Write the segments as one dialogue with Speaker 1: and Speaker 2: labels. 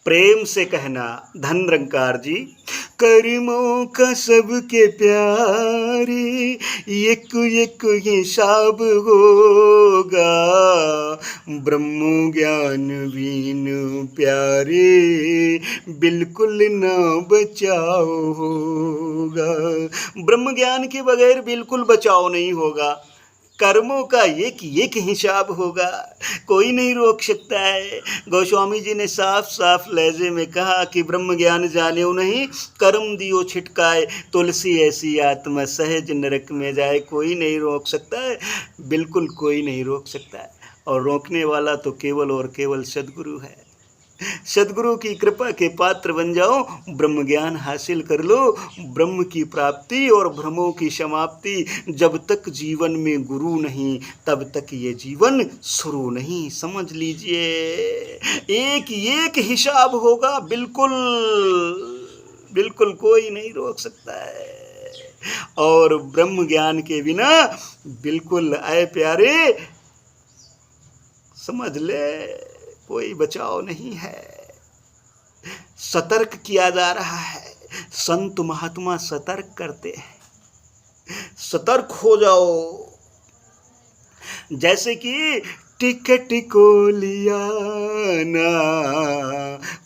Speaker 1: प्रेम से कहना धन निरंकार जी। कर्मों का सबके प्यारे एक एक हिसाब होगा, ब्रह्म ज्ञान बिन प्यारे बिल्कुल ना बचाओ होगा। ब्रह्म ज्ञान के बगैर बिल्कुल बचाव नहीं होगा। कर्मों का एक एक हिसाब होगा, कोई नहीं रोक सकता है। गोस्वामी जी ने साफ साफ लहजे में कहा कि ब्रह्म ज्ञान जाने नहीं, कर्म दियो छिटकाए, तुलसी ऐसी आत्मा सहज नरक में जाए। कोई नहीं रोक सकता है, बिल्कुल कोई नहीं रोक सकता है। और रोकने वाला तो केवल और केवल सद्गुरु है। सद्गुरु की कृपा के पात्र बन जाओ, ब्रह्म ज्ञान हासिल कर लो। ब्रह्म की प्राप्ति और भ्रमों की समाप्ति। जब तक जीवन में गुरु नहीं तब तक ये जीवन शुरू नहीं, समझ लीजिए। एक एक हिसाब होगा, बिल्कुल बिल्कुल कोई नहीं रोक सकता है। और ब्रह्म ज्ञान के बिना बिल्कुल आए प्यारे समझ ले कोई बचाव नहीं है। सतर्क किया जा रहा है, संत महात्मा सतर्क करते हैं, सतर्क हो जाओ। जैसे कि टिकट को लिया ना,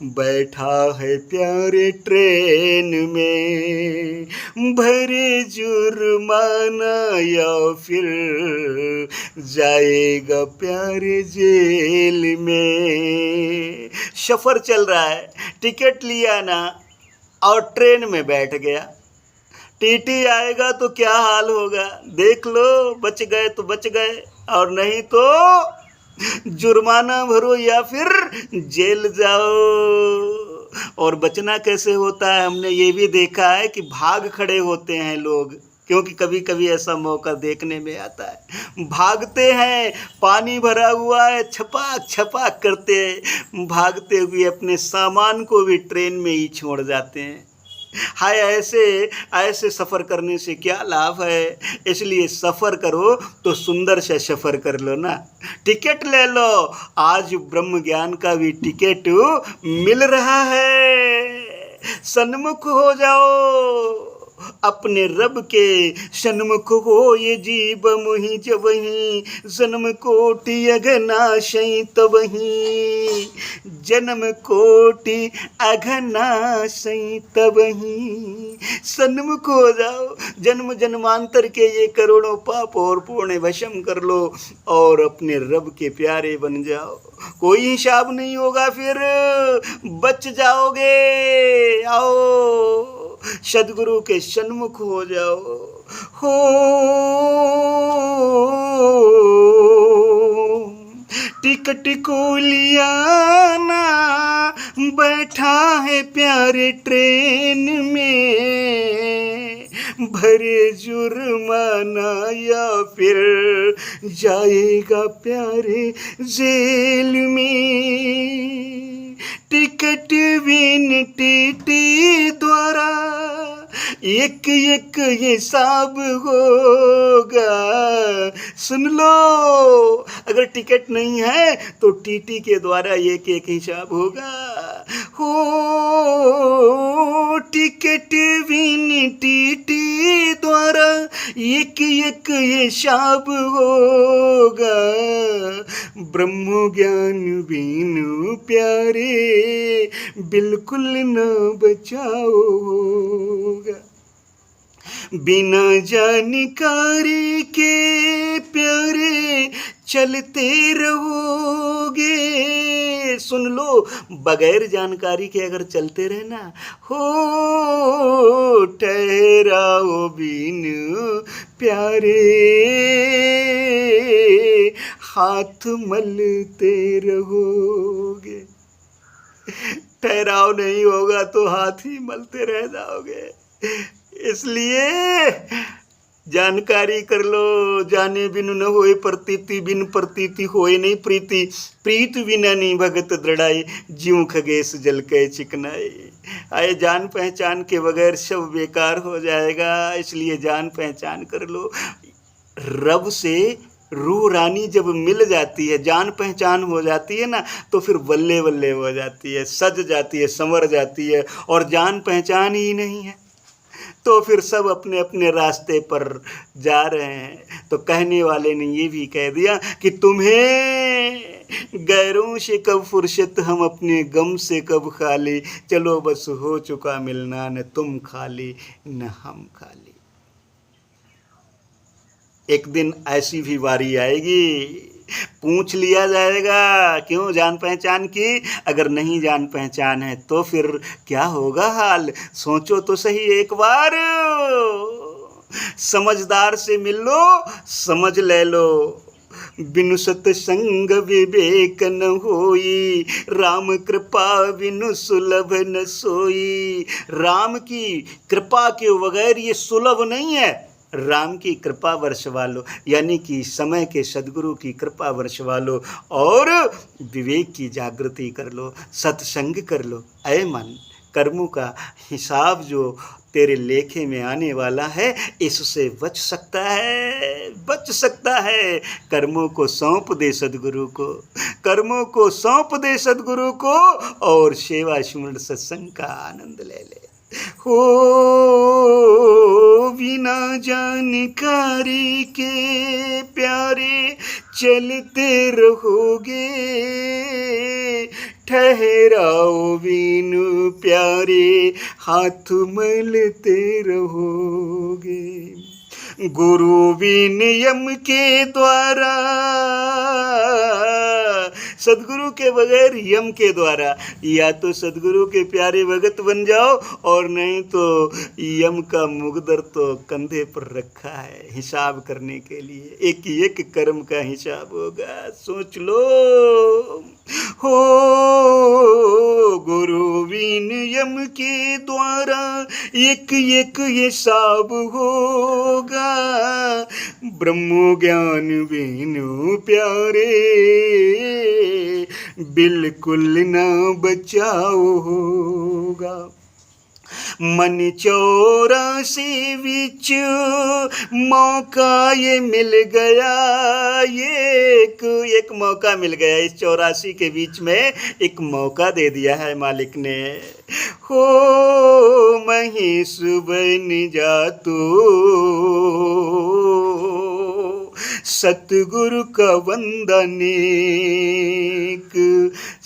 Speaker 1: बैठा है प्यारे ट्रेन में, भरे जुर्माना या फिर जाएगा प्यारे जेल में। सफ़र चल रहा है, टिकट लिया ना और ट्रेन में बैठ गया, टीटी आएगा तो क्या हाल होगा देख लो। बच गए तो बच गए, और नहीं तो जुर्माना भरो या फिर जेल जाओ। और बचना कैसे होता है, हमने ये भी देखा है कि भाग खड़े होते हैं लोग, क्योंकि कभी कभी ऐसा मौका देखने में आता है। भागते हैं, पानी भरा हुआ है, छपाक छपाक करते हैं, भागते हुए अपने सामान को भी ट्रेन में ही छोड़ जाते हैं। हाय, ऐसे ऐसे सफ़र करने से क्या लाभ है। इसलिए सफ़र करो तो सुंदर से सफ़र कर लो ना। टिकट ले लो, आज ब्रह्म ज्ञान का भी टिकट मिल रहा है। सन्मुख हो जाओ, अपने रब के सन्मुख हो ये जीव मुहि जबहि, जन्म कोटि अघनाशई तबहि, जन्म कोटि अघनाशई तबहि। सन्मुख हो जाओ, जन्म जन्मांतर के ये करोड़ों पाप और पुण्य भस्म कर लो और अपने रब के प्यारे बन जाओ। कोई हिसाब नहीं होगा, फिर बच जाओगे। आओ सद्गुरु के सन्मुख हो जाओ। हो टिकट को लिया ना, बैठा है प्यारे ट्रेन में, भरे जुर्माना या फिर जाएगा प्यारे जेल में। टिकट बिन टीटी द्वारा एक एक हिसाब होगा। सुन लो, अगर टिकट नहीं है तो टीटी के द्वारा एक एक हिसाब होगा। हो टिकट बिन टीटी द्वारा एक एक हिसाब होगा, ब्रह्म ज्ञान बिन प्यारे बिल्कुल न बचाओ होगा। बिना जानकारी के प्यारे चलते रहोगे। सुन लो, बगैर जानकारी के अगर चलते रहना हो, ठहराओ बिन प्यारे हाथ मलते रहोगे। ठहराव नहीं होगा तो हाथ ही मलते रह जाओगे। इसलिए जानकारी कर लो। जाने बिनु न होए प्रतीति, बिन प्रतीति होए नहीं प्रीति, प्रीत बिना नहीं भगत दृढ़ाई, ज्यों खगेश जल के चिकनाई। आए, जान पहचान के बगैर सब बेकार हो जाएगा। इसलिए जान पहचान कर लो। रब से रूह रानी जब मिल जाती है, जान पहचान हो जाती है ना, तो फिर बल्ले बल्ले हो जाती है, सज जाती है, संवर जाती है। और जान पहचान ही नहीं है तो फिर सब अपने अपने रास्ते पर जा रहे हैं। तो कहने वाले ने ये भी कह दिया कि तुम्हें गैरों से कब फुर्सत, हम अपने गम से कब खाली, चलो बस हो चुका मिलना, न तुम खाली न हम खाली। एक दिन ऐसी भी बारी आएगी, पूछ लिया जाएगा क्यों जान पहचान की। अगर नहीं जान पहचान है तो फिर क्या होगा हाल, सोचो तो सही एक बार। समझदार से मिल लो, समझ ले लो, बिनु सतसंग विवेक न होई, राम कृपा बिनु सुलभ न सोई। राम की कृपा के बगैर ये सुलभ नहीं है। राम की कृपा वर्षवा लो, यानी कि समय के सदगुरु की कृपा वर्षवा लो और विवेक की जागृति कर लो, सत्संग कर लो। ऐ मन, कर्मों का हिसाब जो तेरे लेखे में आने वाला है, इससे बच सकता है, बच सकता है। कर्मों को सौंप दे सदगुरु को, कर्मों को सौंप दे सदगुरु को, और सेवा सुमरण सत्संग का आनंद ले ले। हो बिना जानकारी के प्यारे चलते रहोगे, ठहराओ बिनु प्यारे हाथ मलते रहोगे। गुरु भी नियम के द्वारा, सदगुरु के बगैर यम के द्वारा, या तो सदगुरु के प्यारे भगत बन जाओ और नहीं तो यम का मुगदर तो कंधे पर रखा है हिसाब करने के लिए। एक एक कर्म का हिसाब होगा, सोच लो। हो गुरु बिन यम के द्वारा एक एक हिसाब होगा, ब्रह्म ज्ञान बिनु प्यारे बिल्कुल ना बचाओ होगा। मन 84 बीच मौका ये मिल गया, ये एक मौका मिल गया। इस 84 के बीच में एक मौका दे दिया है मालिक ने। हो महेश बन जा तू, सतगुरु का बंदा नेक,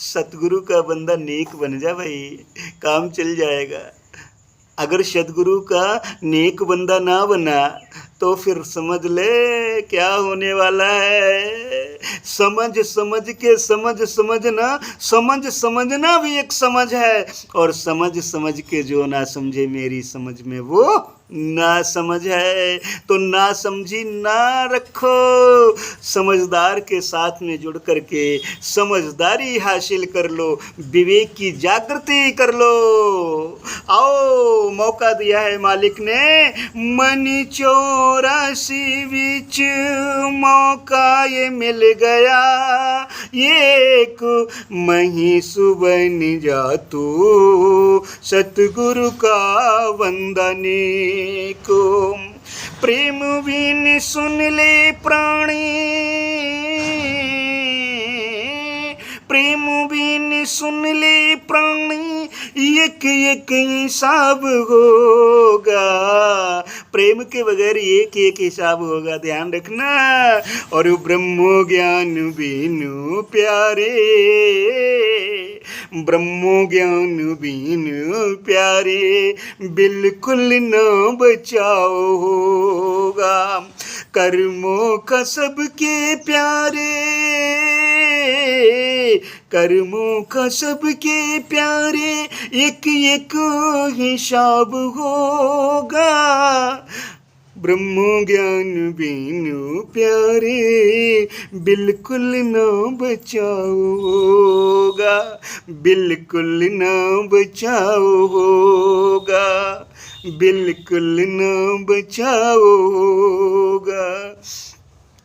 Speaker 1: सतगुरु का बंदा नेक बन जा भाई, काम चल जाएगा। अगर सतगुरु का नेक बंदा ना बना तो फिर समझ ले क्या होने वाला है। समझ समझ के समझना, समझ समझना भी एक समझ है, और समझ समझ के जो ना समझे मेरी समझ में वो ना समझ है। तो ना समझी ना रखो, समझदार के साथ में जुड़ करके समझदारी हासिल कर लो, विवेक की जागृति कर लो। आओ, मौका दिया है मालिक ने। मन 84 बीच मौका ये मिल गया, एक महीस बन जा तू, सतगुरु का वंदने को। प्रेम बिन सुन ले प्राणी, प्रेम बिन सुन ले प्राणी, एक एक हिसाब होगा। प्रेम के बगैर एक एक हिसाब होगा, ध्यान रखना। और ब्रह्म ज्ञान बिनु प्यारे, ब्रह्म ज्ञान बिनु प्यारे बिल्कुल न बचाओ होगा। कर्मों का सबके प्यारे, कर्मों का सबके प्यारे एक एक हिसाब होगा। ब्रह्म ज्ञान बिनु प्यारे बिल्कुल न बचाओ होगा, बिल्कुल न बचाओ होगा, बिल्कुल न बचाओ होगा।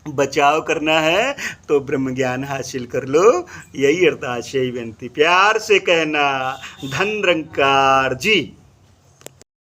Speaker 1: बचाव करना है तो ब्रह्म ज्ञान हासिल कर लो, यही अरदास, यही विनती। प्यार से कहना, धन निरंकार जी।